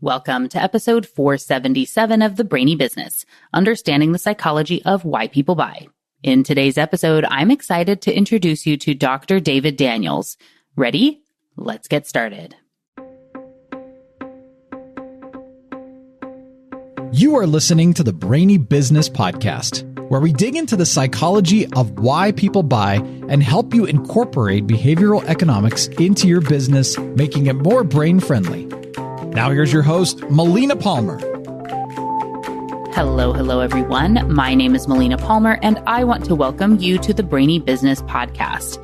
Welcome to episode 477 of the Brainy Business, Understanding the Psychology of Why People Buy. In today's episode, I'm excited to introduce you to Dr. David Daniels. Ready? Let's get started. You are listening to the Brainy Business Podcast, where we dig into the psychology of why people buy and help you incorporate behavioral economics into your business, making it more brain-friendly. Now here's your host, Melina Palmer. Hello, everyone. My name is Melina Palmer, and I want to welcome you to the Brainy Business Podcast.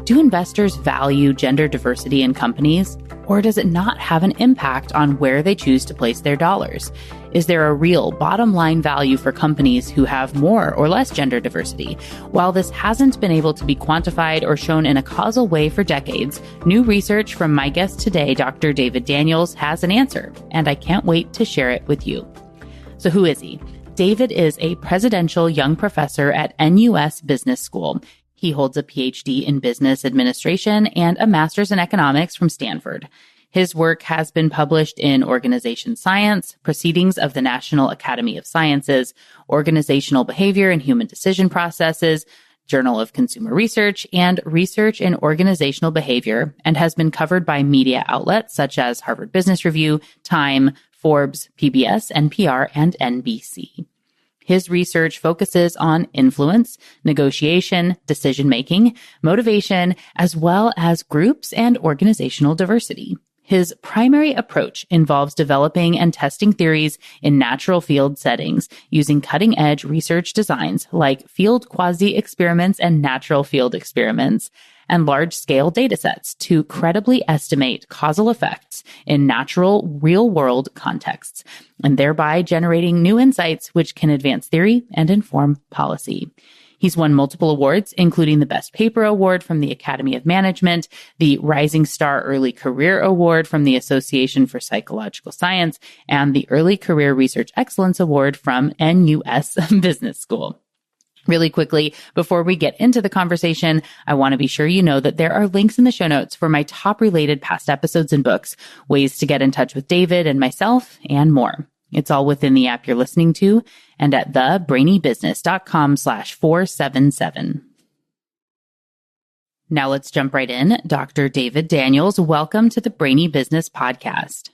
Do investors value gender diversity in companies, or does it not have an impact on where they choose to place their dollars? Is there a real bottom line value for companies who have more or less gender diversity? While this hasn't been able to be quantified or shown in a causal way for decades, new research from my guest today, Dr. David Daniels, has an answer, and I can't wait to share it with you. So who is he? David is a presidential young professor at NUS Business School. He holds a PhD in business administration and a master's in economics from Stanford. His work has been published in Organization Science, Proceedings of the National Academy of Sciences, Organizational Behavior and Human Decision Processes, Journal of Consumer Research, and Research in Organizational Behavior, and has been covered by media outlets such as Harvard Business Review, Time, Forbes, PBS, NPR, and NBC. His research focuses on influence, negotiation, decision-making, motivation, as well as groups and organizational diversity. His primary approach involves developing and testing theories in natural field settings using cutting-edge research designs like field quasi-experiments and natural field experiments, and large-scale datasets to credibly estimate causal effects in natural, real-world contexts, and thereby generating new insights which can advance theory and inform policy. He's won multiple awards, including the Best Paper Award from the Academy of Management, the Rising Star Early Career Award from the Association for Psychological Science, and the Early Career Research Excellence Award from NUS Business School. Really quickly, before we get into the conversation, I want to be sure you know that there are links in the show notes for my top related past episodes and books, ways to get in touch with David and myself, and more. It's all within the app you're listening to and at thebrainybusiness.com/477. Now let's jump right in. Dr. David Daniels, welcome to the Brainy Business Podcast.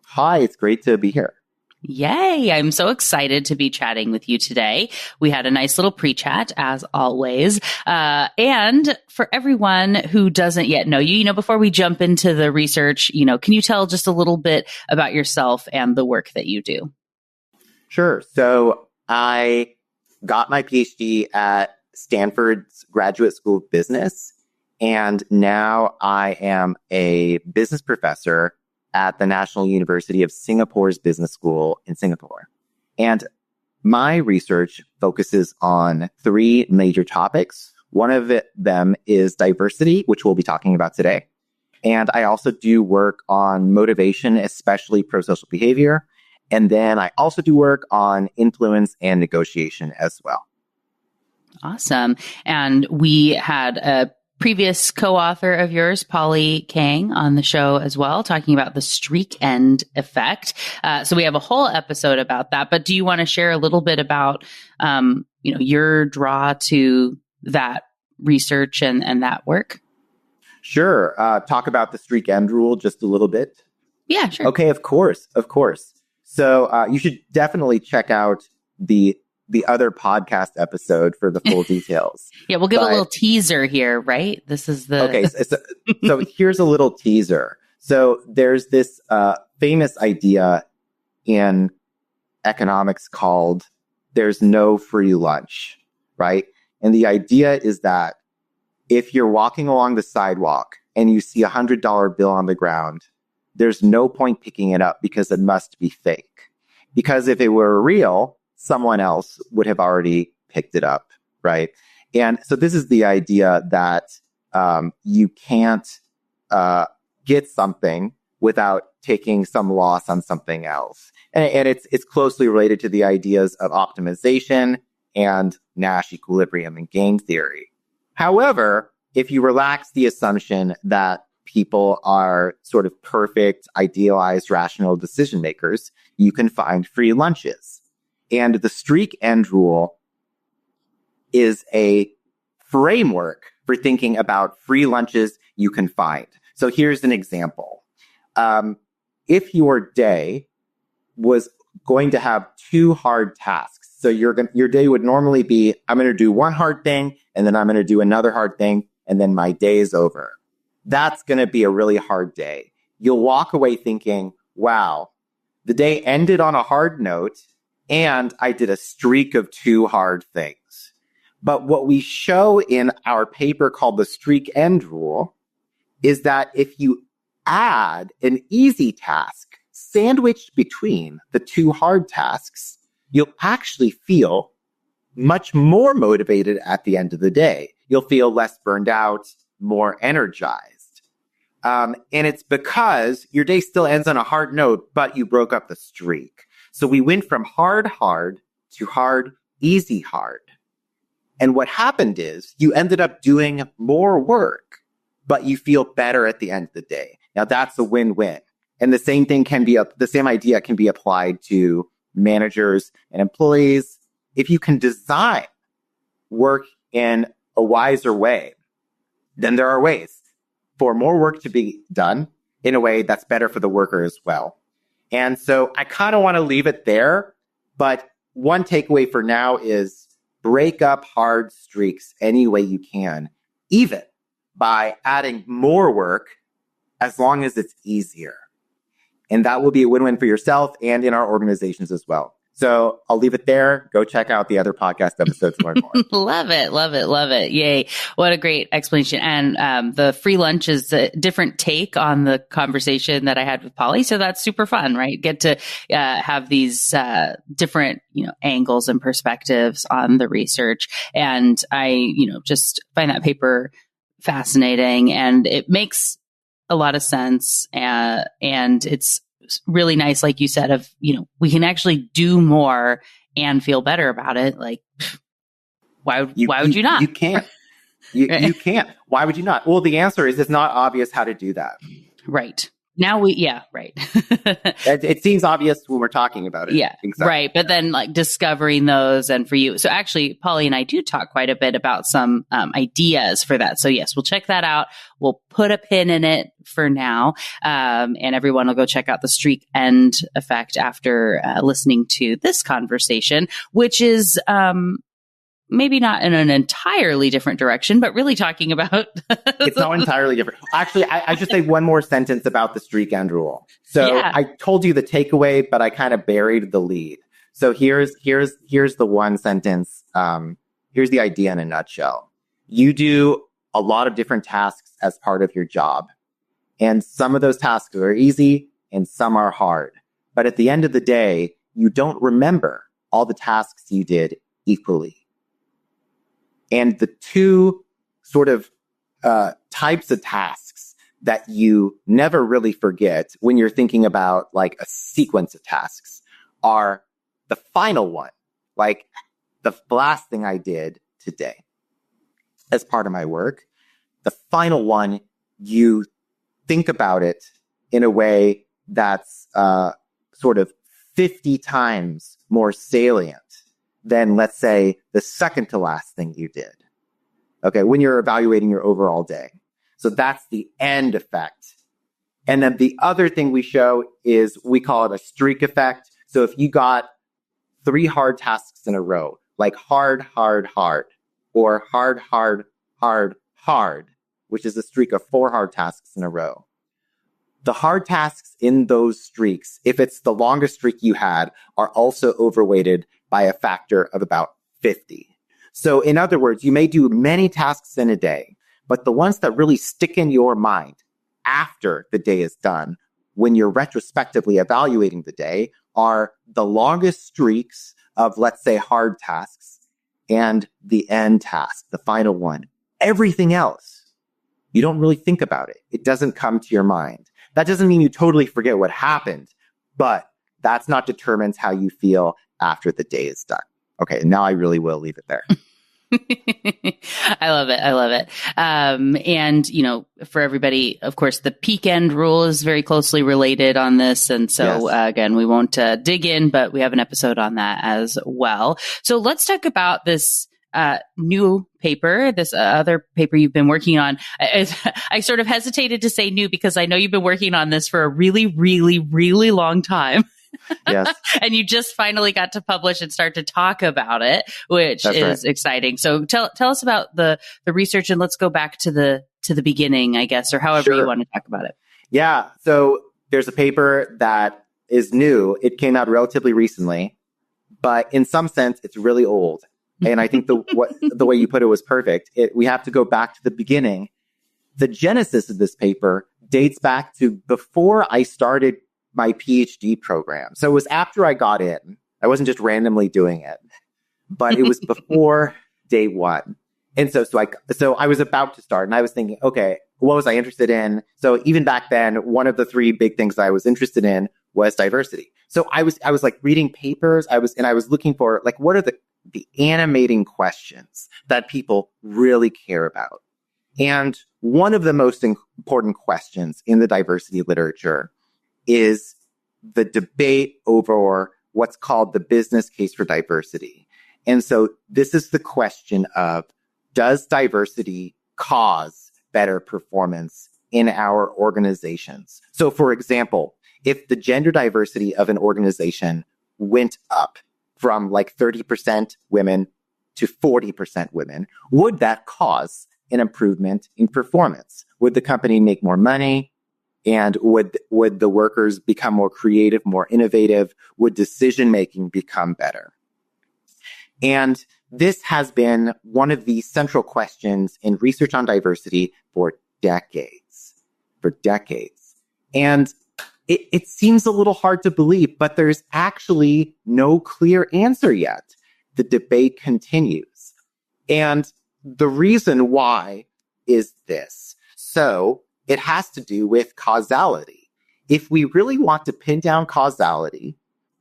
Hi, it's great to be here. Yay! I'm so excited to be chatting with you today. We had a nice little pre-chat, as always. And for everyone who doesn't yet know you, before we jump into the research, can you tell just a little bit about yourself and the work that you do? Sure. So I got my PhD at Stanford's Graduate School of Business, and now I am a business professor at the National University of Singapore's Business School in Singapore. And my research focuses on three major topics. One of them is diversity, which we'll be talking about today. And I also do work on motivation, especially pro-social behavior. And then I also do work on influence and negotiation as well. Awesome. And we had a previous co-author of yours, Polly Kang, on the show as well, talking about the streak end effect. So we have a whole episode about that. But do you want to share a little bit about, your draw to that research and that work? Sure. Talk about the streak end rule just a little bit. Yeah, sure. Okay, of course. So you should definitely check out the other podcast episode for the full details. Yeah, we'll give a little teaser here, right? This is the... Okay, so here's a little teaser. So there's this famous idea in economics called there's no free lunch, right? And the idea is that if you're walking along the sidewalk and you see $100 bill on the ground, there's no point picking it up because it must be fake. Because if it were real, someone else would have already picked it up, right? And so this is the idea that you can't get something without taking some loss on something else. And it's closely related to the ideas of optimization and Nash equilibrium and game theory. However, if you relax the assumption that people are sort of perfect, idealized, rational decision makers, you can find free lunches. And the streak end rule is a framework for thinking about free lunches you can find. So here's an example. If your day was going to have 2 hard tasks, so your day would normally be, I'm going to do one hard thing, and then I'm going to do another hard thing, and then my day is over. That's going to be a really hard day. You'll walk away thinking, wow, the day ended on a hard note, and I did a streak of 2 hard things. But what we show in our paper called the streak end rule is that if you add an easy task sandwiched between the 2 hard tasks, you'll actually feel much more motivated at the end of the day. You'll feel less burned out, more energized. And it's because your day still ends on a hard note, but you broke up the streak. So we went from hard to hard, easy, hard. And what happened is you ended up doing more work, but you feel better at the end of the day. Now that's a win-win. And the same idea can be applied to managers and employees. If you can design work in a wiser way, then there are ways for more work to be done in a way that's better for the worker as well. And so I kind of want to leave it there, but one takeaway for now is break up hard streaks any way you can, even by adding more work as long as it's easier. And that will be a win-win for yourself and in our organizations as well. So I'll leave it there. Go check out the other podcast episodes to learn more. Love it. Love it. Love it. Yay. What a great explanation. And the free lunch is a different take on the conversation that I had with Polly. So that's super fun, right? Get to have these different, angles and perspectives on the research. And I, just find that paper fascinating, and it makes a lot of sense. And it's really nice, like you said, of, we can actually do more and feel better about it. Like, why would you not? You can't. You can't. Why would you not? Well, the answer is it's not obvious how to do that. Right. Right. It seems obvious when we're talking about it. Yeah. Exactly. Right. But then discovering those, and for you. So actually, Polly and I do talk quite a bit about some ideas for that. So yes, we'll check that out. We'll put a pin in it for now. And everyone will go check out the streak end effect after listening to this conversation, which is, maybe not in an entirely different direction, but really talking about... It's not entirely different. Actually, I should say one more sentence about the streak end rule. So yeah. I told you the takeaway, but I kind of buried the lead. So here's the one sentence. Here's the idea in a nutshell. You do a lot of different tasks as part of your job. And some of those tasks are easy and some are hard. But at the end of the day, you don't remember all the tasks you did equally. And the 2 sort of types of tasks that you never really forget when you're thinking about a sequence of tasks are the final one, like the last thing I did today as part of my work. The final one, you think about it in a way that's sort of 50 times more salient than, let's say, the second to last thing you did. Okay, when you're evaluating your overall day. So that's the end effect. And then the other thing we show is we call it a streak effect. So if you got 3 hard tasks in a row, like hard, or hard, which is a streak of 4 hard tasks in a row. The hard tasks in those streaks, if it's the longest streak you had, are also overweighted by a factor of about 50. So in other words, you may do many tasks in a day, but the ones that really stick in your mind after the day is done, when you're retrospectively evaluating the day, are the longest streaks of, let's say, hard tasks and the end task, the final one. Everything else, you don't really think about it. It doesn't come to your mind. That doesn't mean you totally forget what happened, but that's not determines how you feel after the day is done. Okay, now I really will leave it there. I love it. I love it. And, for everybody, of course, the peak end rule is very closely related on this. And so, Yes. again, we won't dig in, but we have an episode on that as well. So let's talk about this new paper, this other paper you've been working on. I sort of hesitated to say new because I know you've been working on this for a really, really, really long time. Yes. And you just finally got to publish and start to talk about it, which That's is right. exciting. So tell us about the research, and let's go back to the beginning, I guess, or however you Sure. want to talk about it. Yeah. So there's a paper that is new. It came out relatively recently, but in some sense, it's really old. And I think the way you put it was perfect. We have to go back to the beginning. The genesis of this paper dates back to before I started my PhD program. So it was after I got in. I wasn't just randomly doing it, but it was before day one. And so I was about to start, and I was thinking, okay, what was I interested in? So even back then, one of the three big things I was interested in was diversity. So I was like reading papers. I was looking for like, what are the animating questions that people really care about? And one of the most important questions in the diversity literature is the debate over what's called the business case for diversity. And so this is the question of, does diversity cause better performance in our organizations? So for example, if the gender diversity of an organization went up from like 30% women to 40% women, would that cause an improvement in performance? Would the company make more money? And would the workers become more creative, more innovative? Would decision-making become better? And this has been one of the central questions in research on diversity for decades. And it seems a little hard to believe, but there's actually no clear answer yet. The debate continues. And the reason why is this. So it has to do with causality. If we really want to pin down causality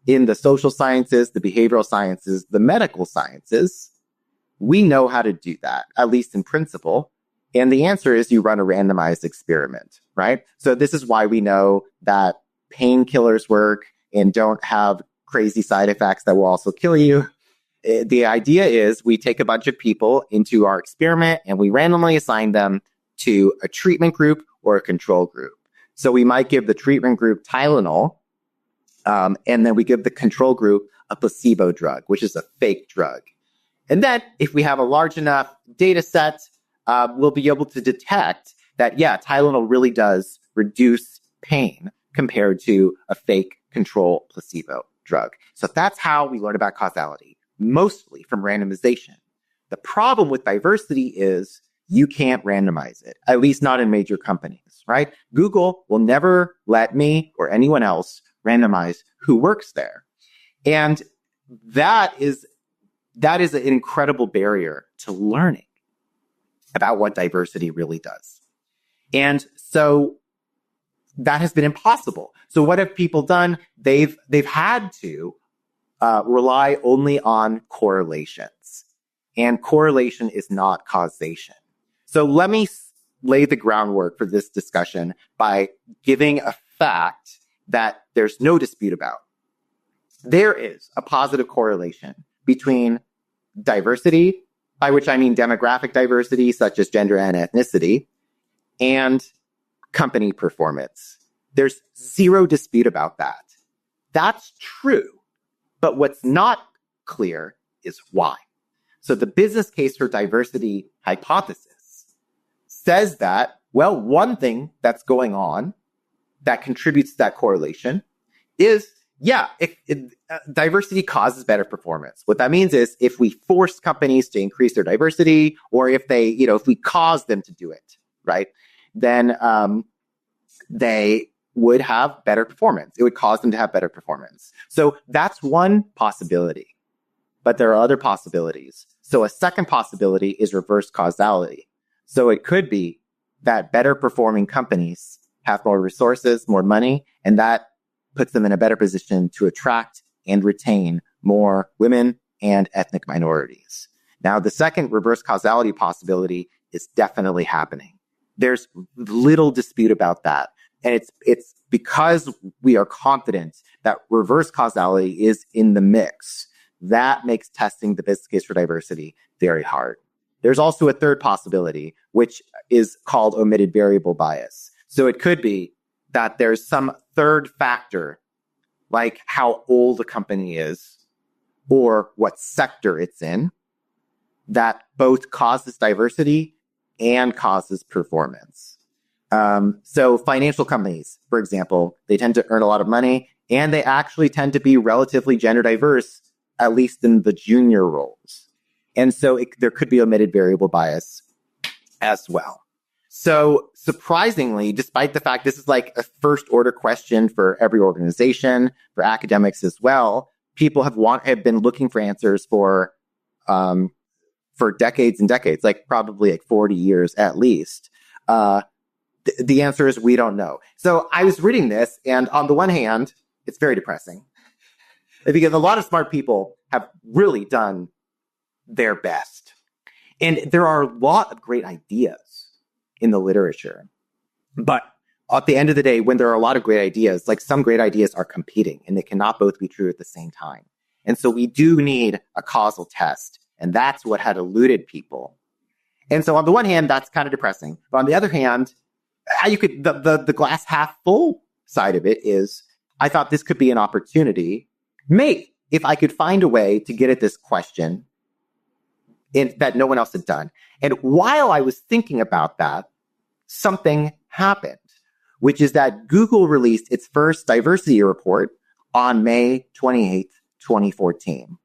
in the social sciences, the behavioral sciences, the medical sciences, we know how to do that, at least in principle. And the answer is you run a randomized experiment, right? So this is why we know that painkillers work and don't have crazy side effects that will also kill you. The idea is we take a bunch of people into our experiment and we randomly assign them to a treatment group or a control group. So we might give the treatment group Tylenol, and then we give the control group a placebo drug, which is a fake drug. And then if we have a large enough data set, we'll be able to detect that, yeah, Tylenol really does reduce pain compared to a fake control placebo drug. So that's how we learn about causality, mostly from randomization. The problem with diversity is you can't randomize it, at least not in major companies, right? Google will never let me or anyone else randomize who works there. And that is an incredible barrier to learning about what diversity really does. And so that has been impossible. So what have people done? They've had to rely only on correlations. And correlation is not causation. So let me lay the groundwork for this discussion by giving a fact that there's no dispute about. There is a positive correlation between diversity, by which I mean demographic diversity, such as gender and ethnicity, and company performance. There's zero dispute about that. That's true. But what's not clear is why. So the business case for diversity hypothesis says that, well, one thing that's going on that contributes to that correlation is, diversity causes better performance. What that means is if we force companies to increase their diversity, or if they, if we cause them to do it, right, then they would have better performance. It would cause them to have better performance. So that's one possibility, but there are other possibilities. So a second possibility is reverse causality. So it could be that better performing companies have more resources, more money, and that puts them in a better position to attract and retain more women and ethnic minorities. Now, the second reverse causality possibility is definitely happening. There's little dispute about that. And it's because we are confident that reverse causality is in the mix. That makes testing the business case for diversity very hard. There's also a third possibility, which is called omitted variable bias. So it could be that there's some third factor, like how old a company is or what sector it's in, that both causes diversity and causes performance. So financial companies, for example, they tend to earn a lot of money and they actually tend to be relatively gender diverse, at least in the junior roles. And so there could be omitted variable bias as well. So surprisingly, despite the fact this is like a first order question for every organization, for academics as well, people have been looking for answers for decades and decades, like probably like 40 years at least. The answer is we don't know. So I was reading this, and on the one hand, it's very depressing because a lot of smart people have really done their best. And there are a lot of great ideas in the literature. But at the end of the day, when there are a lot of great ideas, like some great ideas are competing and they cannot both be true at the same time. And so we do need a causal test. And that's what had eluded people. And so on the one hand, that's kind of depressing. But on the other hand, the glass half full side of it is, I thought this could be an opportunity. Maybe if I could find a way to get at this question that no one else had done. And while I was thinking about that, something happened, which is that Google released its first diversity report on May 28th, 2014.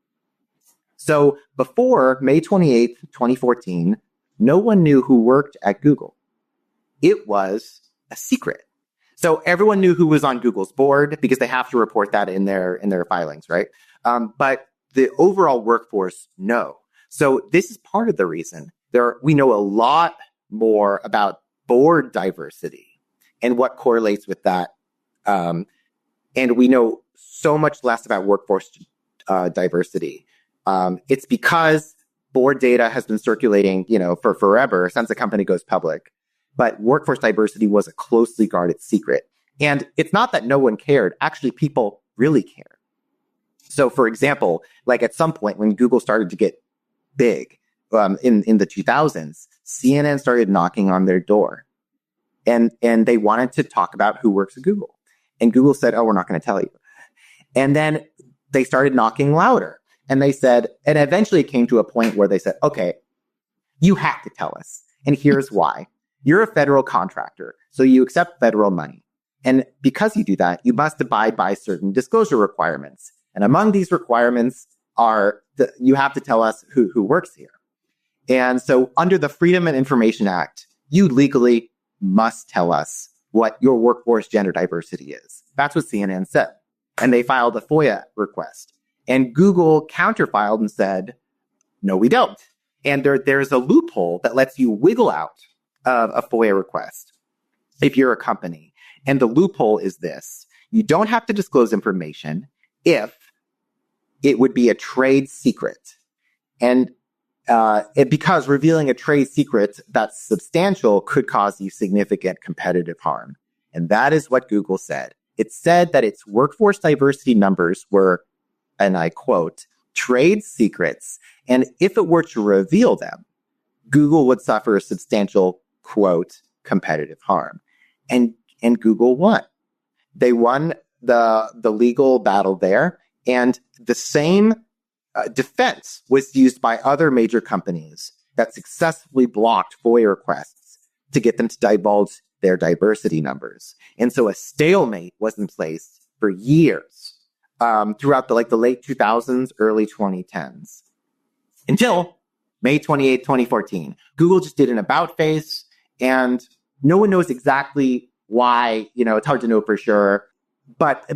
So before May 28th, 2014, no one knew who worked at Google. It was a secret. So everyone knew who was on Google's board because they have to report that in their filings, right? But the overall workforce, no. So this is part of the reason we know a lot more about board diversity and what correlates with that. And we know so much less about workforce diversity. It's because board data has been circulating, for forever since the company goes public. But workforce diversity was a closely guarded secret. And it's not that no one cared. Actually, people really cared. So, for example, like at some point when Google started to get big in the 2000s, CNN started knocking on their door. And they wanted to talk about who works at Google. And Google said, oh, we're not going to tell you. And then they started knocking louder. And they said, and eventually it came to a point where they said, okay, you have to tell us. And here's why. You're a federal contractor, so you accept federal money. And because you do that, you must abide by certain disclosure requirements. And among these requirements are you have to tell us who works here. And so under the Freedom of Information Act, you legally must tell us what your workforce gender diversity is. That's what CNN said. And they filed a FOIA request. And Google counterfiled and said, no, we don't. And there's a loophole that lets you wiggle out of a FOIA request if you're a company. And the loophole is this. You don't have to disclose information if it would be a trade secret. And because revealing a trade secret that's substantial could cause you significant competitive harm. And that is what Google said. It said that its workforce diversity numbers were, and I quote, trade secrets. And if it were to reveal them, Google would suffer a substantial, quote, competitive harm. And Google won. They won the legal battle there. And the same defense was used by other major companies that successfully blocked FOIA requests to get them to divulge their diversity numbers. And so a stalemate was in place for years throughout the late 2000s, early 2010s, until May 28, 2014. Google just did an about face, and no one knows exactly why. It's hard to know for sure. But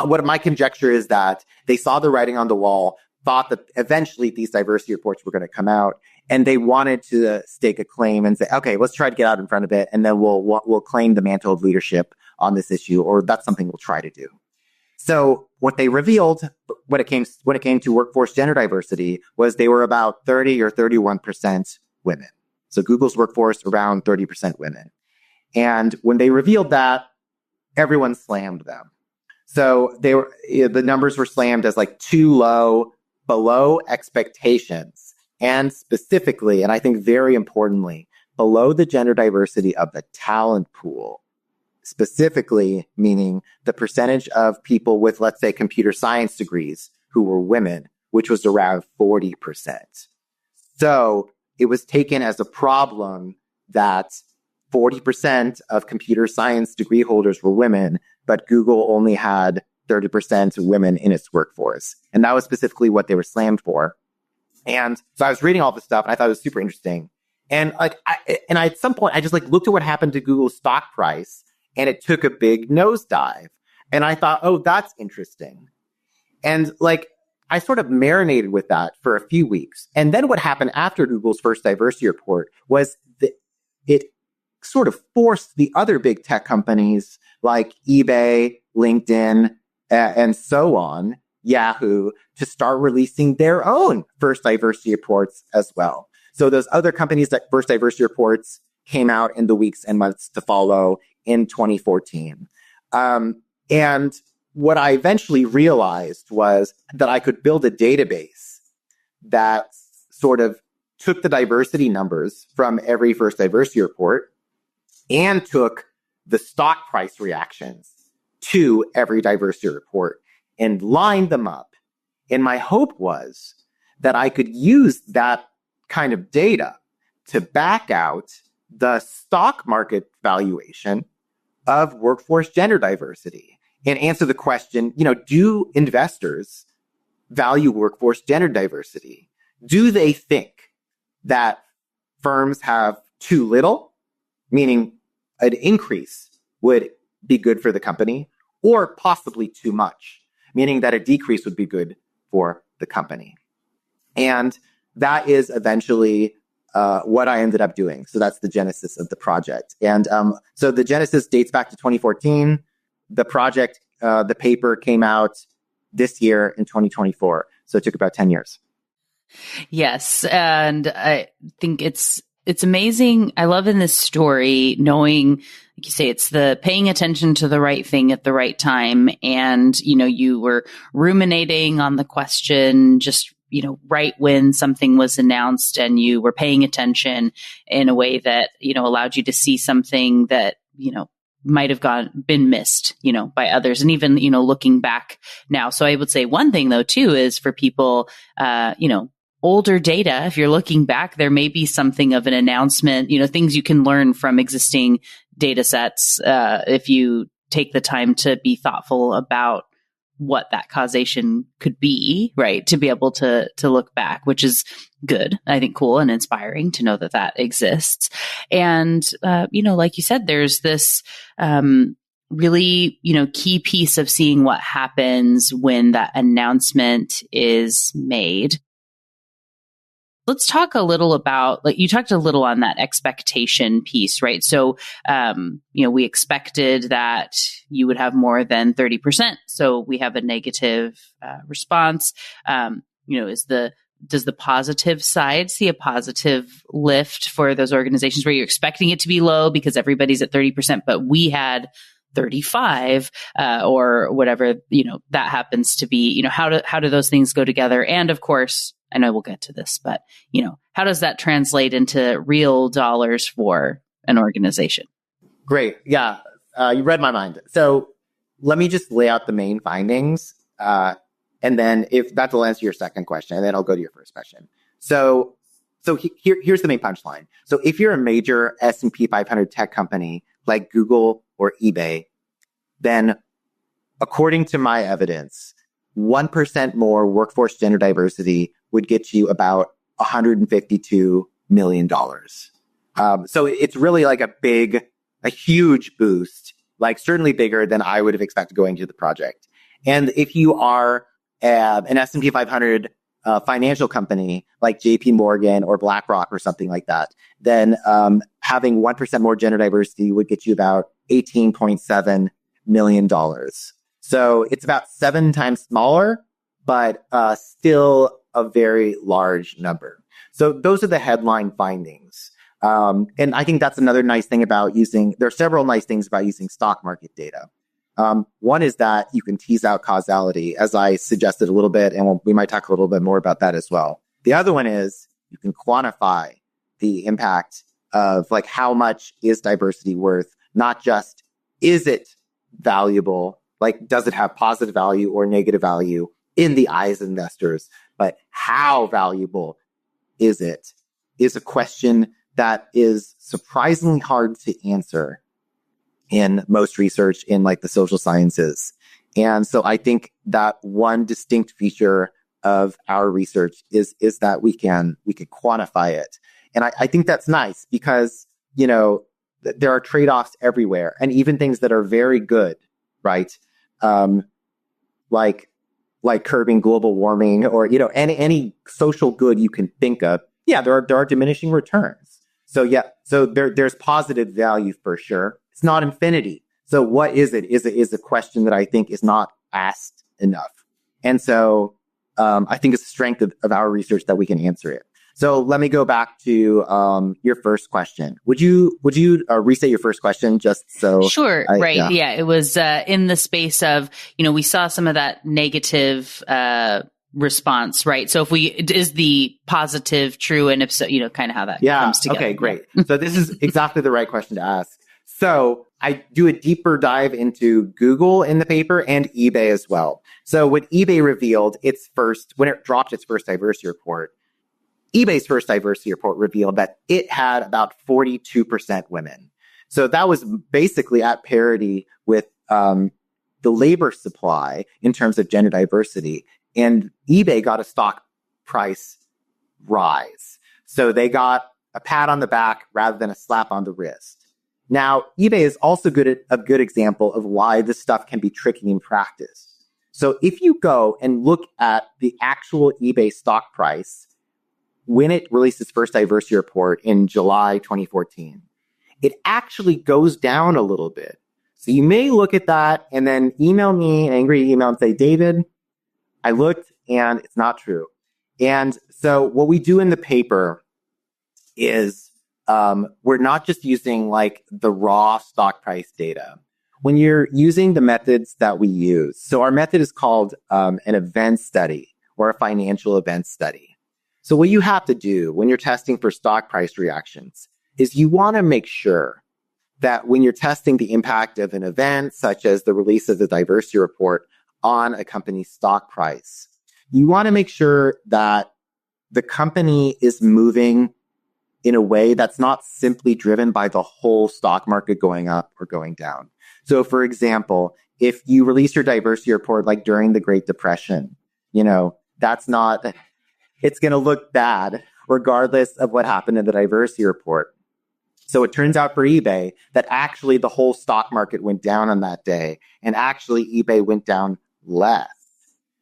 what my conjecture is that they saw the writing on the wall, thought that eventually these diversity reports were going to come out, and they wanted to stake a claim and say, okay, let's try to get out in front of it, and then we'll claim the mantle of leadership on this issue, or that's something we'll try to do. So what they revealed when it came to workforce gender diversity was they were about 30 or 31% women. So Google's workforce around 30% women. And when they revealed that, everyone slammed them. So the numbers were slammed as like too low, below expectations, and specifically, and I think very importantly, below the gender diversity of the talent pool. Specifically, meaning the percentage of people with, let's say, computer science degrees who were women, which was around 40%. So it was taken as a problem that 40% of computer science degree holders were women, but Google only had 30% women in its workforce. And that was specifically what they were slammed for. And so I was reading all this stuff and I thought it was super interesting. And at some point, I just looked at what happened to Google's stock price, and it took a big nosedive. And I thought, oh, that's interesting. And I sort of marinated with that for a few weeks. And then what happened after Google's first diversity report was that it sort of forced the other big tech companies like eBay, LinkedIn, and so on, Yahoo, to start releasing their own first diversity reports as well. So those other companies' first diversity reports came out in the weeks and months to follow in 2014. And what I eventually realized was that I could build a database that sort of took the diversity numbers from every first diversity report and took the stock price reactions to every diversity report and lined them up. And my hope was that I could use that kind of data to back out the stock market valuation of workforce gender diversity and answer the question, do investors value workforce gender diversity? Do they think that firms have too little, meaning an increase would be good for the company, or possibly too much, meaning that a decrease would be good for the company? And that is eventually what I ended up doing. So that's the genesis of the project. And so the genesis dates back to 2014. The project, the paper came out this year in 2024. So it took about 10 years. Yes. And I think it's amazing. I love in this story knowing, like you say, it's the paying attention to the right thing at the right time. And, you were ruminating on the question just right when something was announced, and you were paying attention in a way that, allowed you to see something that, might have been missed, by others. And even, looking back now. So I would say one thing though, too, is for people, older data, if you're looking back, there may be something of an announcement, things you can learn from existing data sets, if you take the time to be thoughtful about what that causation could be, right? To be able to look back, which is good. I think cool and inspiring to know that exists. And, like you said, there's this, really, key piece of seeing what happens when that announcement is made. Let's talk a little about, you talked a little on that expectation piece, right? So, we expected that you would have more than 30%. So we have a negative response. Does the positive side see a positive lift for those organizations where you're expecting it to be low because everybody's at 30%, but we had 35, or whatever, that happens to be, how do those things go together? And of course, I know we'll get to this, but, how does that translate into real dollars for an organization? Great. Yeah. You read my mind. So let me just lay out the main findings. And then if that will answer your second question, and then I'll go to your first question. So here's the main punchline. So if you're a major S&P 500 tech company like Google or eBay, then according to my evidence, 1% more workforce gender diversity would get you about $152 million. So it's really like a huge boost, certainly bigger than I would have expected going into the project. And if you are an S&P 500 financial company like JP Morgan or BlackRock or something like that, then having 1% more gender diversity would get you about $18.7 million. So it's about 7 times smaller, but still a very large number. So those are the headline findings. And I think that's another nice thing about there are several nice things about using stock market data. One is that you can tease out causality, as I suggested a little bit, and we might talk a little bit more about that as well. The other one is you can quantify the impact of like how much is diversity worth, not just is it valuable, like does it have positive value or negative value in the eyes of investors, but how valuable is it is a question that is surprisingly hard to answer in most research in like the social sciences. And so I think that one distinct feature of our research is that we can quantify it. And I think that's nice because, there are trade-offs everywhere, and even things that are very good, right? Like curbing global warming or, any social good you can think of. Yeah, there are diminishing returns. So there's positive value for sure. It's not infinity. So what is it? Is a question that I think is not asked enough. And so I think it's the strength of our research that we can answer it. So let me go back to your first question. Would you restate your first question just so? Sure. Right. Yeah. It was in the space of, we saw some of that negative response, right? So is the positive true, and if so, kind of how that comes together. Okay, great. So this is exactly the right question to ask. So I do a deeper dive into Google in the paper and eBay as well. So what eBay revealed when it dropped its first diversity report, eBay's first diversity report revealed that it had about 42% women. So that was basically at parity with the labor supply in terms of gender diversity. And eBay got a stock price rise. So they got a pat on the back rather than a slap on the wrist. Now, eBay is also a good example of why this stuff can be tricky in practice. So if you go and look at the actual eBay stock price when it released its first diversity report in July 2014, it actually goes down a little bit. So you may look at that and then email me an angry email and say, David, I looked and it's not true. And so what we do in the paper is we're not just using like the raw stock price data. When you're using the methods that we use, so our method is called an event study or a financial event study. So what you have to do when you're testing for stock price reactions is you want to make sure that when you're testing the impact of an event, such as the release of the diversity report on a company's stock price, you want to make sure that the company is moving in a way that's not simply driven by the whole stock market going up or going down. So for example, if you release your diversity report like during the Great Depression, it's going to look bad regardless of what happened in the diversity report. So it turns out for eBay that actually the whole stock market went down on that day, and actually eBay went down less.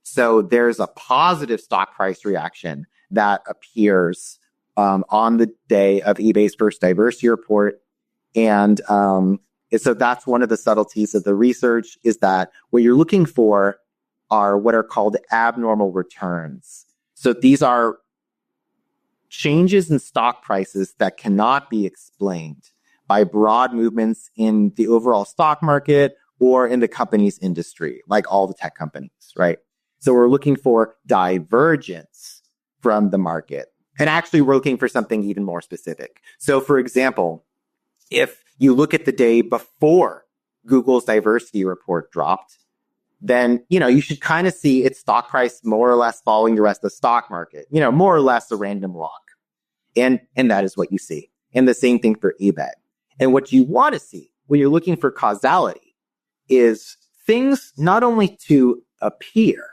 So there's a positive stock price reaction that appears on the day of eBay's first diversity report. And so that's one of the subtleties of the research, is that what you're looking for are what are called abnormal returns. So these are changes in stock prices that cannot be explained by broad movements in the overall stock market or in the company's industry, like all the tech companies, right? So we're looking for divergence from the market. And actually, we're looking for something even more specific. So for example, if you look at the day before Google's diversity report dropped, then, you should kind of see its stock price more or less following the rest of the stock market, more or less a random walk. And that is what you see. And the same thing for eBay. And what you want to see when you're looking for causality is things not only to appear,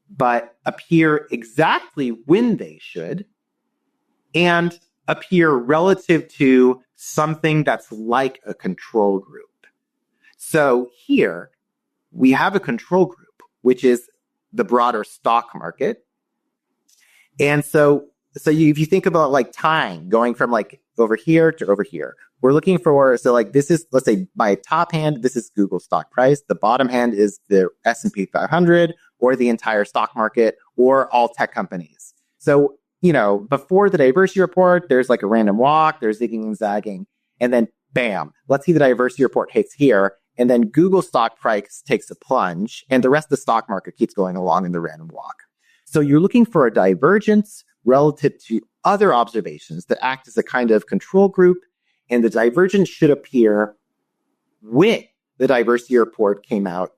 but appear exactly when they should, and appear relative to something that's like a control group. So here we have a control group, which is the broader stock market. And so So if you think about like time going from like over here to over here, we're looking for, so like this is, let's say my top hand, this is Google stock price. The bottom hand is the S&P 500 or the entire stock market or all tech companies. So, before the diversity report, there's like a random walk, there's zigging and zagging. And then bam, let's see the diversity report hits here. And then Google stock price takes a plunge and the rest of the stock market keeps going along in the random walk. So you're looking for a divergence relative to other observations that act as a kind of control group. And the divergence should appear when the diversity report came out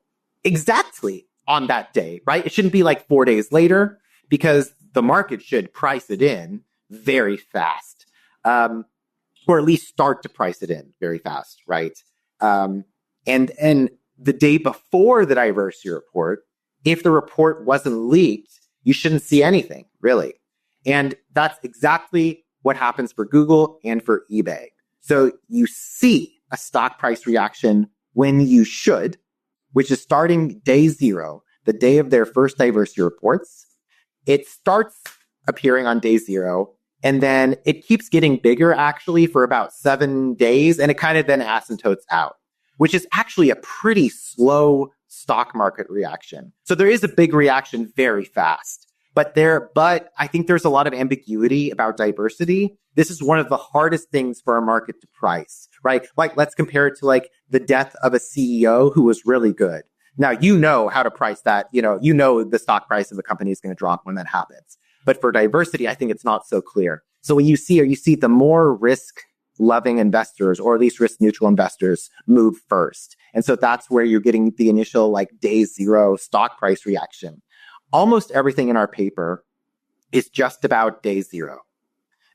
exactly on that day, right? It shouldn't be like 4 days later because the market should price it in very fast, or at least start to price it in very fast, right? And the day before the diversity report, if the report wasn't leaked, you shouldn't see anything, really. And that's exactly what happens for Google and for eBay. So you see a stock price reaction when you should, which is starting day 0, the day of their first diversity reports. It starts appearing on day 0, and then it keeps getting bigger actually for about 7 days, and it kind of then asymptotes out, which is actually a pretty slow stock market reaction. So there is a big reaction very fast. But I think there's a lot of ambiguity about diversity. This is one of the hardest things for a market to price, right? Like, let's compare it to like the death of a CEO who was really good. Now, how to price that. The stock price of the company is going to drop when that happens. But for diversity, I think it's not so clear. So what you see the more risk-loving investors, or at least risk-neutral investors, move first. And so that's where you're getting the initial like day 0 stock price reaction. Almost everything in our paper is just about day 0,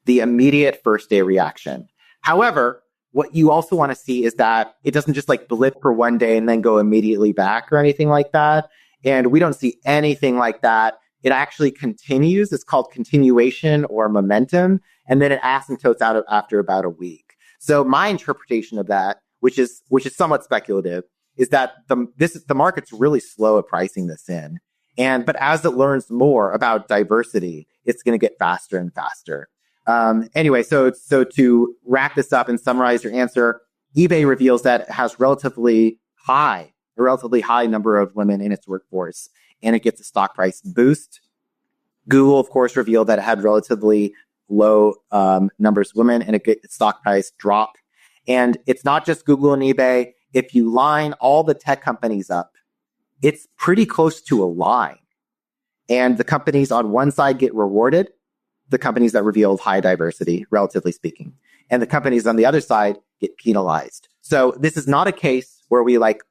the immediate first day reaction. However, what you also want to see is that it doesn't just like blip for 1 day and then go immediately back or anything like that. And we don't see anything like that. It actually continues. It's called continuation or momentum. And then it asymptotes out after about a week. So my interpretation of that, which is somewhat speculative, is that the market's really slow at pricing this in. But as it learns more about diversity, it's going to get faster and faster. Anyway, so to wrap this up and summarize your answer, eBay reveals that it has a relatively high number of women in its workforce, and it gets a stock price boost. Google, of course, revealed that it had relatively low numbers of women, and it gets stock price drop. And it's not just Google and eBay. If you line all the tech companies up, it's pretty close to a line. And the companies on one side get rewarded, the companies that revealed high diversity, relatively speaking. And the companies on the other side get penalized. So this is not a case where we like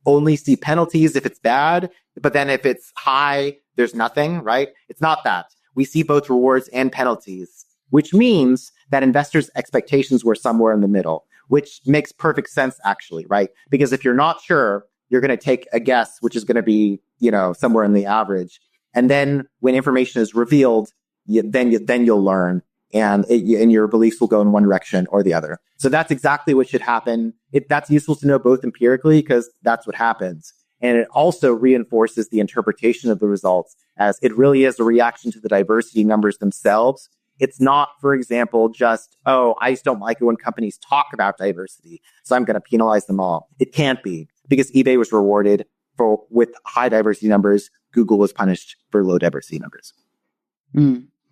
only see penalties if it's bad, but then if it's high, there's nothing, right? It's not that. We see both rewards and penalties, which means that investors' expectations were somewhere in the middle, which makes perfect sense, actually, right? Because if you're not sure, you're going to take a guess, which is going to be, somewhere in the average. And then when information is revealed, then you'll learn, and your beliefs will go in one direction or the other. So that's exactly what should happen. That's useful to know both empirically because that's what happens. And it also reinforces the interpretation of the results as it really is a reaction to the diversity numbers themselves. It's not, for example, just, I just don't like it when companies talk about diversity, so I'm going to penalize them all. It can't be, because eBay was rewarded with high diversity numbers. Google was punished for low diversity numbers.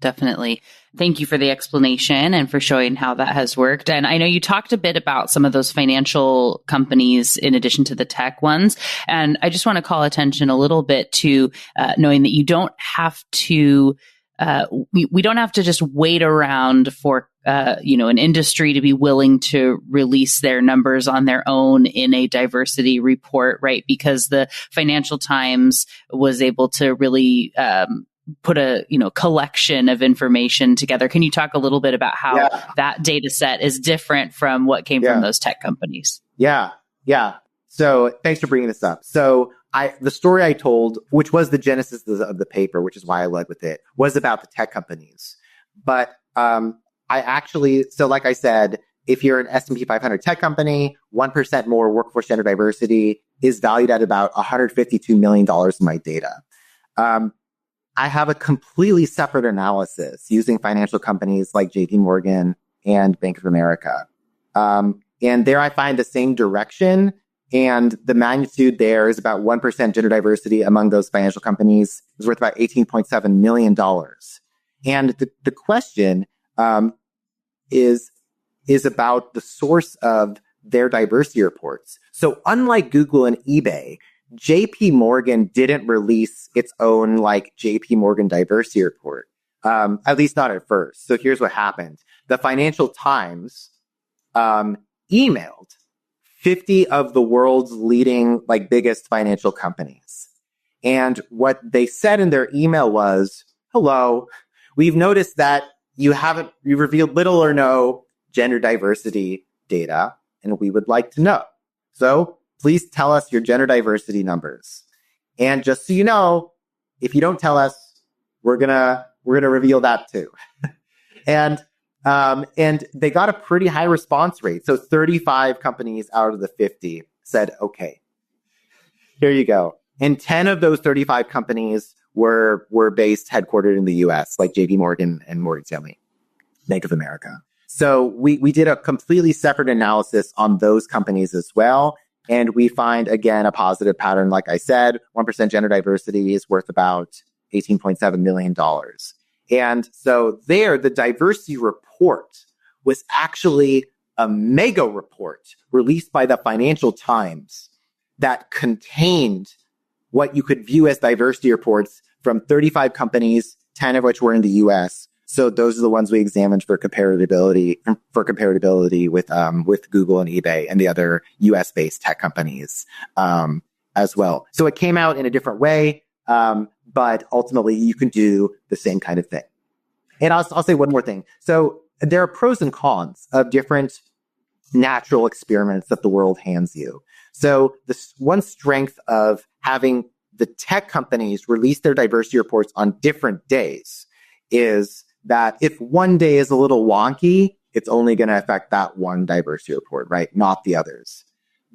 Definitely. Thank you for the explanation and for showing how that has worked. And I know you talked a bit about some of those financial companies in addition to the tech ones. And I just want to call attention a little bit to knowing that you don't have to we don't have to just wait around for an industry to be willing to release their numbers on their own in a diversity report, right? Because the Financial Times was able to really put a collection of information together. Can you talk a little bit about how that data set is different from what came from those tech companies? Yeah. So thanks for bringing this up. So the story I told, which was the genesis of the paper, which is why I led with it, was about the tech companies. But like I said, if you're an S&P 500 tech company, 1% more workforce gender diversity is valued at about $152 million in my data. I have a completely separate analysis using financial companies like JP Morgan and Bank of America. And there I find the same direction. And the magnitude there is about 1% gender diversity among those financial companies is worth about $18.7 million. And the question is about the source of their diversity reports. So unlike Google and eBay, JP Morgan didn't release its own JP Morgan diversity report, at least not at first. So here's what happened. The Financial Times emailed 50 of the world's leading, biggest financial companies. And what they said in their email was, hello, we've noticed that you revealed little or no gender diversity data, and we would like to know. So please tell us your gender diversity numbers. And just so you know, if you don't tell us, we're gonna reveal that too. And they got a pretty high response rate. So 35 companies out of the 50 said, okay, here you go. And 10 of those 35 companies were headquartered in the US, like JP Morgan and Morgan Stanley, Bank of America. So we did a completely separate analysis on those companies as well. And we find, again, a positive pattern. Like I said, 1% gender diversity is worth about $18.7 million. And so there, the diversity report was actually a mega report released by the Financial Times that contained what you could view as diversity reports from 35 companies, 10 of which were in the US. So those are the ones we examined for comparability with Google and eBay and the other US-based tech companies as well. So it came out in a different way. But ultimately, you can do the same kind of thing. And I'll say one more thing. So there are pros and cons of different natural experiments that the world hands you. So this one strength of having the tech companies release their diversity reports on different days is that if one day is a little wonky, it's only going to affect that one diversity report, right? Not the others.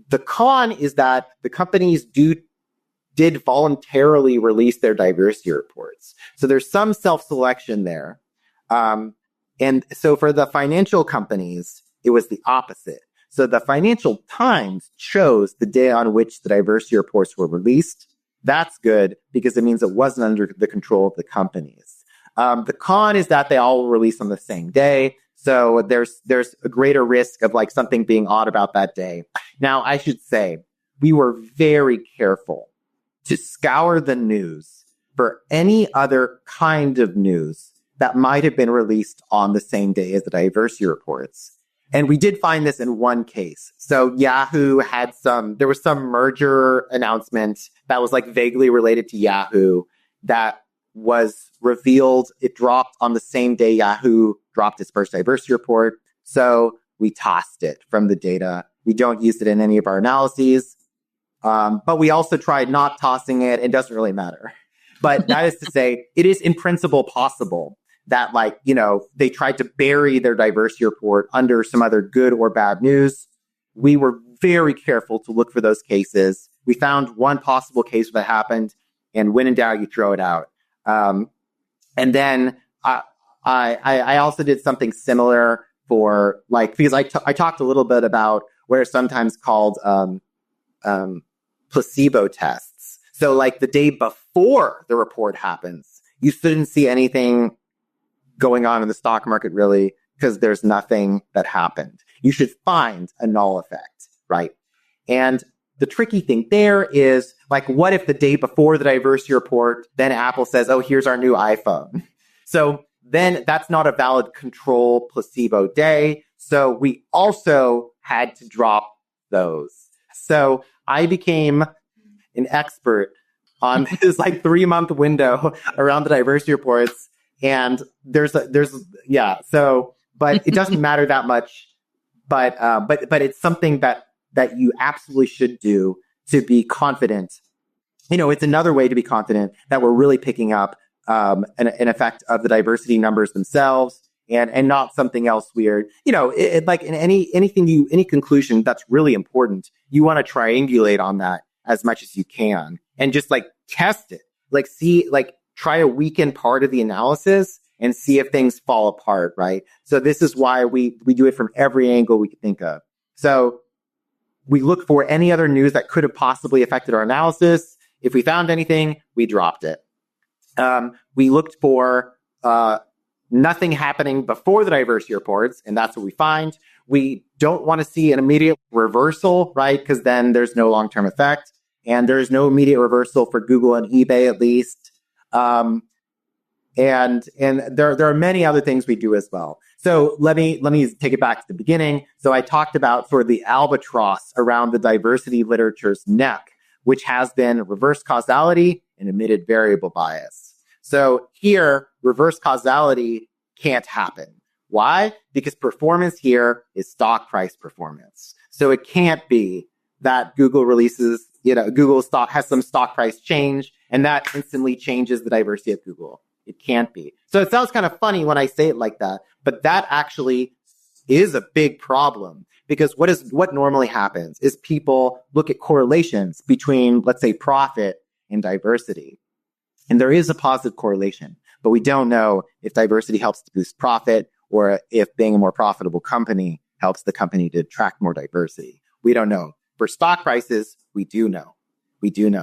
The con is that the companies did voluntarily release their diversity reports. So there's some self-selection there. And so for the financial companies, it was the opposite. So the Financial Times chose the day on which the diversity reports were released. That's good because it means it wasn't under the control of the companies. The con is that they all were released on the same day. So there's a greater risk of something being odd about that day. Now, I should say, we were very careful to scour the news for any other kind of news that might have been released on the same day as the diversity reports. And we did find this in one case. So Yahoo there was some merger announcement that was vaguely related to Yahoo that was revealed. It dropped on the same day Yahoo dropped its first diversity report. So we tossed it from the data. We don't use it in any of our analyses. But we also tried not tossing it. It doesn't really matter. But that is to say, it is in principle possible that they tried to bury their diversity report under some other good or bad news. We were very careful to look for those cases. We found one possible case that happened, and when in doubt, you throw it out. And then I also did something similar for because I talked a little bit about what are sometimes called placebo tests. So the day before the report happens, you shouldn't see anything going on in the stock market really because there's nothing that happened. You should find a null effect, right? And the tricky thing there is what if the day before the diversity report, then Apple says, oh, here's our new iPhone. So then that's not a valid control placebo day. So we also had to drop those. So I became an expert on this 3-month window around the diversity reports. And but it doesn't matter that much. But it's something that you absolutely should do to be confident. It's another way to be confident that we're really picking up an effect of the diversity numbers themselves and not something else weird. In any conclusion that's really important, you want to triangulate on that as much as you can and just test it. try to weaken part of the analysis and see if things fall apart, right? So this is why we do it from every angle we could think of. So we look for any other news that could have possibly affected our analysis. If we found anything, we dropped it. We looked for nothing happening before the diversity reports, and that's what we find. We don't want to see an immediate reversal, right? Because then there's no long-term effect, and there's no immediate reversal for Google and eBay, at least. And there are many other things we do as well. So let me take it back to the beginning. So I talked about sort of the albatross around the diversity literature's neck, which has been reverse causality and omitted variable bias. So here, reverse causality can't happen. Why? Because performance here is stock price performance. So it can't be that Google releases, Google stock has some stock price change, and that instantly changes the diversity of Google. It can't be. So it sounds kind of funny when I say it like that, but that actually is a big problem, because what normally happens is people look at correlations between, let's say, profit and diversity. And there is a positive correlation, but we don't know if diversity helps to boost profit or if being a more profitable company helps the company to attract more diversity. We don't know. For stock prices, we do know.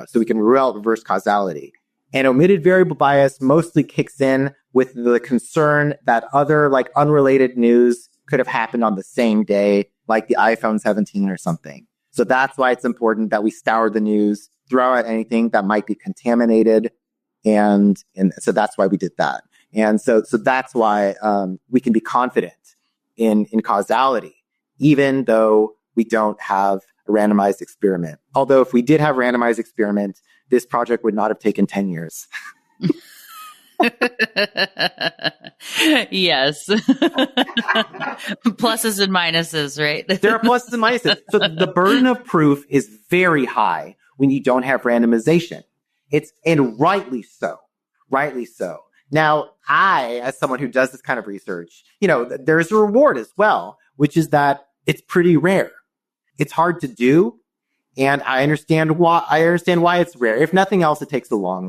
So we can rule out reverse causality. And omitted variable bias mostly kicks in with the concern that other unrelated news could have happened on the same day, like the iPhone 17 or something. So that's why it's important that we scour the news, throw out anything that might be contaminated. And so that's why we did that. And so that's why we can be confident in causality, even though we don't have a randomized experiment. Although if we did have a randomized experiment, this project would not have taken 10 years. Yes. Pluses and minuses, right? There are pluses and minuses. So the burden of proof is very high when you don't have randomization. And rightly so. Now, as someone who does this kind of research, there's a reward as well, which is that it's pretty rare. It's hard to do. And I understand why it's rare. If nothing else, it takes a long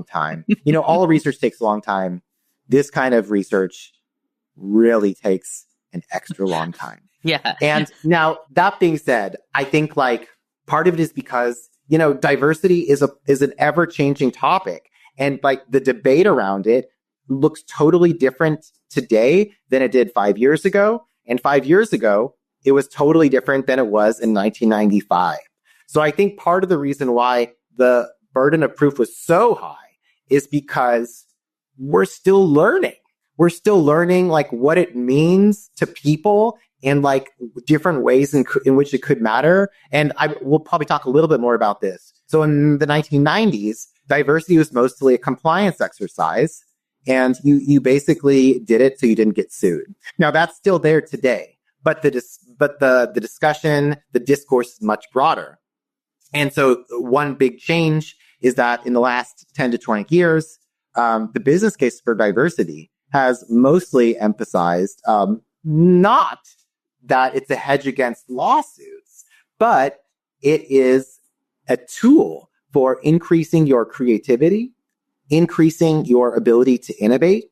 time. All research takes a long time. This kind of research really takes an extra long time. Yeah. And now that being said, I think part of it is because, diversity is an ever-changing topic. And the debate around it looks totally different today than it did 5 years ago. And 5 years ago, it was totally different than it was in 1995. So I think part of the reason why the burden of proof was so high is because we're still learning. We're still learning what it means to people and different ways in which it could matter. And we'll probably talk a little bit more about this. So in the 1990s, diversity was mostly a compliance exercise, and you basically did it so you didn't get sued. Now that's still there today. But the discussion, the discourse is much broader. And so one big change is that in the last 10 to 20 years, the business case for diversity has mostly emphasized not that it's a hedge against lawsuits, but it is a tool for increasing your creativity, increasing your ability to innovate,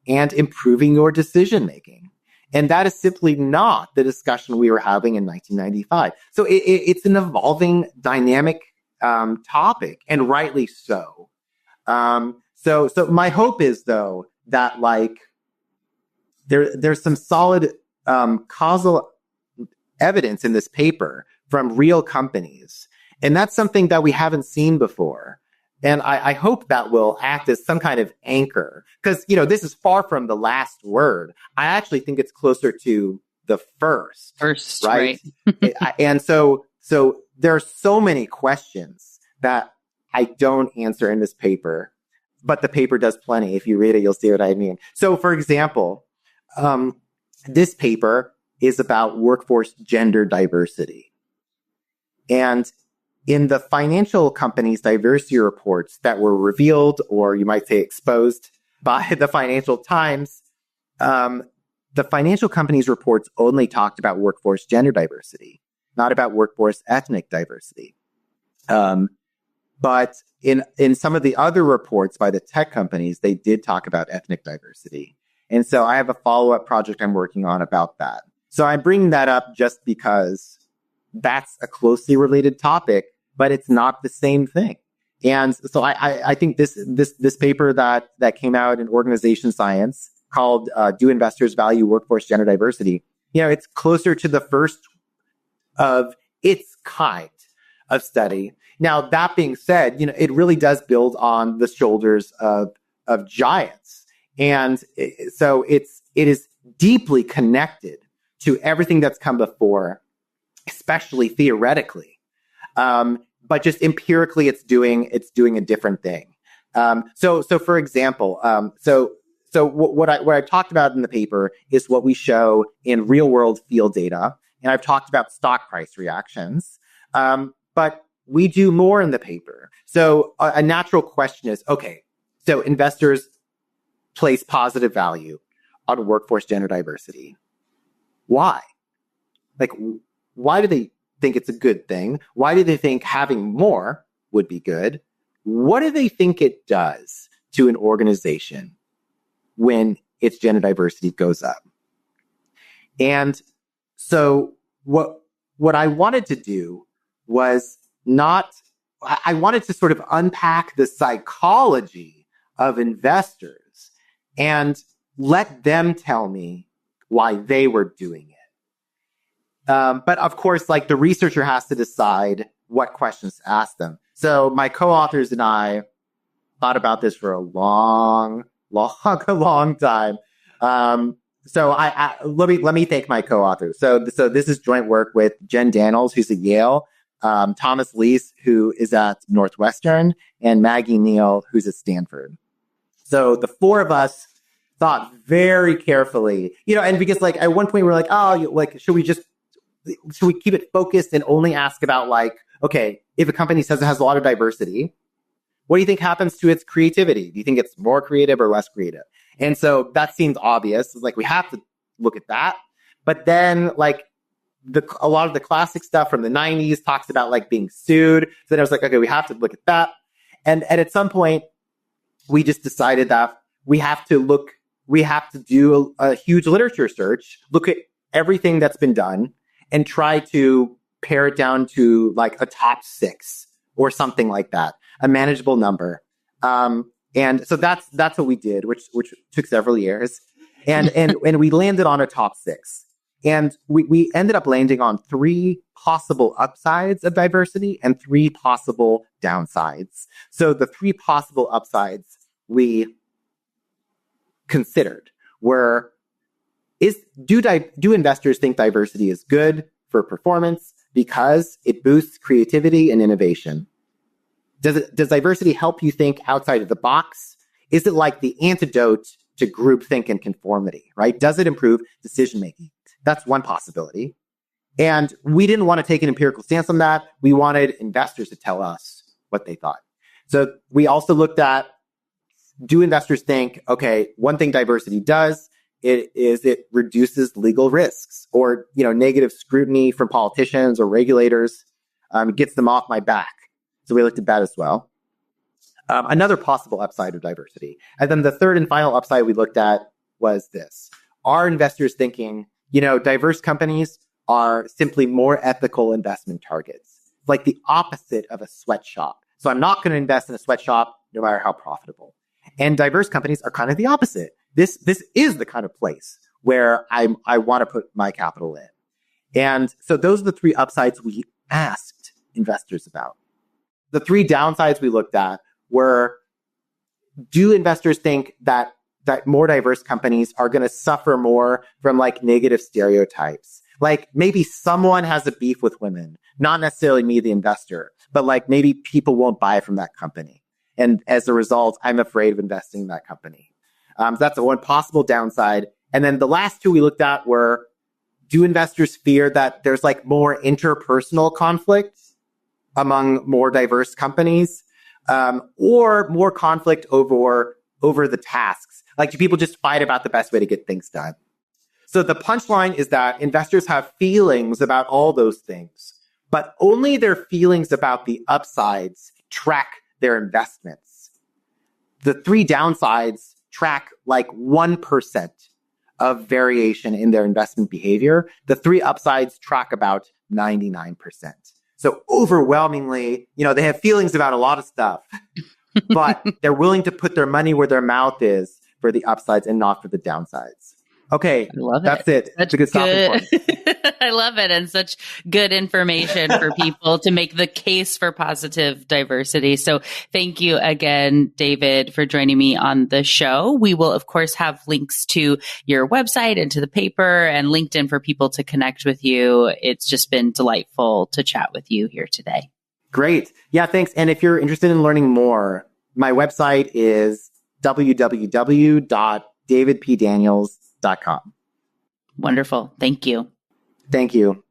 and improving your decision making. And that is simply not the discussion we were having in 1995. So it's an evolving, dynamic topic, and rightly so. So my hope is, though, that there's some solid causal evidence in this paper from real companies, and that's something that we haven't seen before. And I hope that will act as some kind of anchor, because, this is far from the last word. I actually think it's closer to the first, right? And so there are so many questions that I don't answer in this paper, but the paper does plenty. If you read it, you'll see what I mean. So, for example, this paper is about workforce gender diversity. And in the financial companies' diversity reports that were revealed, or you might say exposed, by the Financial Times, the financial companies' reports only talked about workforce gender diversity, not about workforce ethnic diversity. But in some of the other reports by the tech companies, they did talk about ethnic diversity. And so I have a follow-up project I'm working on about that. So I'm bringing that up just because that's a closely related topic, but it's not the same thing. And so I think this paper that came out in Organization Science called Do Investors Value Workforce Gender Diversity? It's closer to the first of its kind of study. Now, that being said, it really does build on the shoulders of giants. And so it is deeply connected to everything that's come before, especially theoretically. But just empirically, it's doing a different thing. So for example, what I talked about in the paper is what we show in real world field data. And I've talked about stock price reactions. But we do more in the paper. So a natural question is, okay, so investors place positive value on workforce gender diversity. Why? Why do they think it's a good thing? Why do they think having more would be good? What do they think it does to an organization when its gender diversity goes up? And so what I wanted to do was I wanted to sort of unpack the psychology of investors and let them tell me why they were doing it. But of course, the researcher has to decide what questions to ask them. So my co-authors and I thought about this for a long time. So let me thank my co-authors. So this is joint work with Jen Daniels, who's at Yale, Thomas Lees, who is at Northwestern, and Maggie Neal, who's at Stanford. So the four of us thought very carefully, and because at one point we were should we keep it focused and only ask about okay, if a company says it has a lot of diversity, what do you think happens to its creativity? Do you think it's more creative or less creative? And so that seems obvious. It's we have to look at that. But then a lot of the classic stuff from the 90s talks about being sued. So then I was okay, we have to look at that. And at some point, we just decided that we have to do a huge literature search, look at everything that's been done, and try to pare it down to a top 6 or something like that, a manageable number. And so that's what we did, which took several years. And we landed on a top 6. And we ended up landing on 3 possible upsides of diversity and 3 possible downsides. So the 3 possible upsides we considered were, do investors think diversity is good for performance because it boosts creativity and innovation? Does diversity help you think outside of the box? Is it like the antidote to groupthink and conformity, right? Does it improve decision-making? That's one possibility. And we didn't want to take an empirical stance on that. We wanted investors to tell us what they thought. So we also looked at, do investors think, okay, one thing diversity does, it reduces legal risks or, negative scrutiny from politicians or regulators. It gets them off my back. So we looked at that as well. Another possible upside of diversity. And then the third and final upside we looked at was this. Are investors thinking, diverse companies are simply more ethical investment targets, like the opposite of a sweatshop. So I'm not going to invest in a sweatshop no matter how profitable. And diverse companies are kind of the opposite. This is the kind of place where I want to put my capital in. And so those are the 3 upsides we asked investors about. The 3 downsides we looked at were, do investors think that more diverse companies are going to suffer more from negative stereotypes? Maybe someone has a beef with women, not necessarily me, the investor, but maybe people won't buy from that company. And as a result, I'm afraid of investing in that company. That's one possible downside. And then the last 2 we looked at were, do investors fear that there's more interpersonal conflict among more diverse companies, or more conflict over the tasks? Do people just fight about the best way to get things done? So the punchline is that investors have feelings about all those things, but only their feelings about the upsides track their investments. The 3 downsides track like 1% of variation in their investment behavior. The 3 upsides track about 99%. So overwhelmingly, they have feelings about a lot of stuff, but they're willing to put their money where their mouth is for the upsides and not for the downsides. Okay, that's it. It's a good stopping point. I love it. And such good information for people to make the case for positive diversity. So thank you again, David, for joining me on the show. We will, of course, have links to your website and to the paper and LinkedIn for people to connect with you. It's just been delightful to chat with you here today. Great. Yeah, thanks. And if you're interested in learning more, my website is www.davidpdaniels.com. Wonderful. Thank you. Thank you.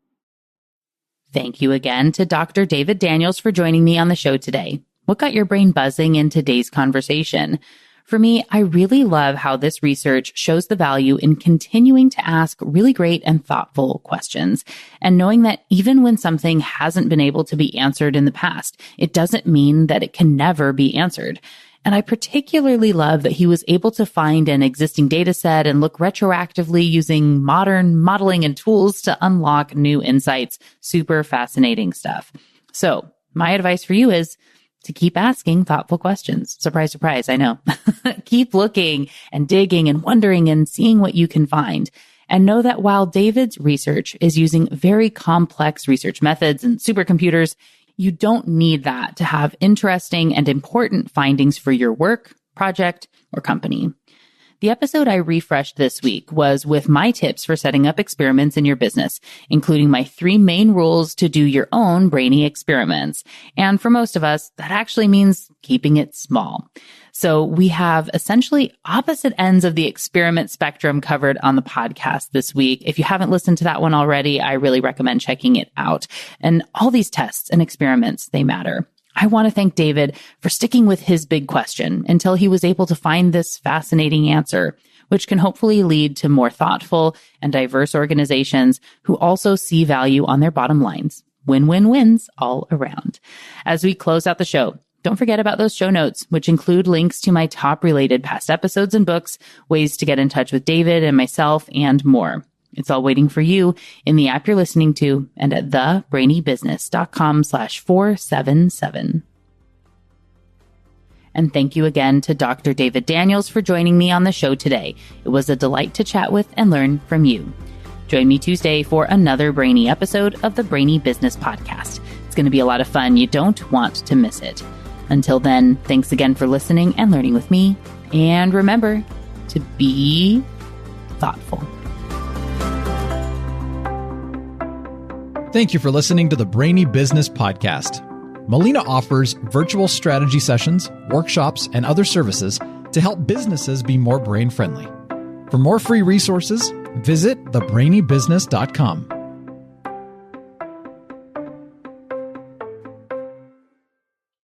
Thank you again to Dr. David Daniels for joining me on the show today. What got your brain buzzing in today's conversation? For me, I really love how this research shows the value in continuing to ask really great and thoughtful questions, and knowing that even when something hasn't been able to be answered in the past, it doesn't mean that it can never be answered. And I particularly love that he was able to find an existing data set and look retroactively using modern modeling and tools to unlock new insights. Super fascinating stuff. So my advice for you is to keep asking thoughtful questions. Surprise, surprise, I know. Keep looking and digging and wondering and seeing what you can find. And know that while David's research is using very complex research methods and supercomputers, you don't need that to have interesting and important findings for your work, project, or company. The episode I refreshed this week was with my tips for setting up experiments in your business, including my 3 main rules to do your own brainy experiments. And for most of us, that actually means keeping it small. So we have essentially opposite ends of the experiment spectrum covered on the podcast this week. If you haven't listened to that one already, I really recommend checking it out. And all these tests and experiments, they matter. I want to thank David for sticking with his big question until he was able to find this fascinating answer, which can hopefully lead to more thoughtful and diverse organizations who also see value on their bottom lines. Win-win-wins all around. As we close out the show, don't forget about those show notes, which include links to my top related past episodes and books, ways to get in touch with David and myself, and more. It's all waiting for you in the app you're listening to and at thebrainybusiness.com/477. And thank you again to Dr. David Daniels for joining me on the show today. It was a delight to chat with and learn from you. Join me Tuesday for another brainy episode of the Brainy Business Podcast. It's going to be a lot of fun. You don't want to miss it. Until then, thanks again for listening and learning with me. And remember to be thoughtful. Thank you for listening to the Brainy Business Podcast. Melina offers virtual strategy sessions, workshops, and other services to help businesses be more brain-friendly. For more free resources, visit thebrainybusiness.com.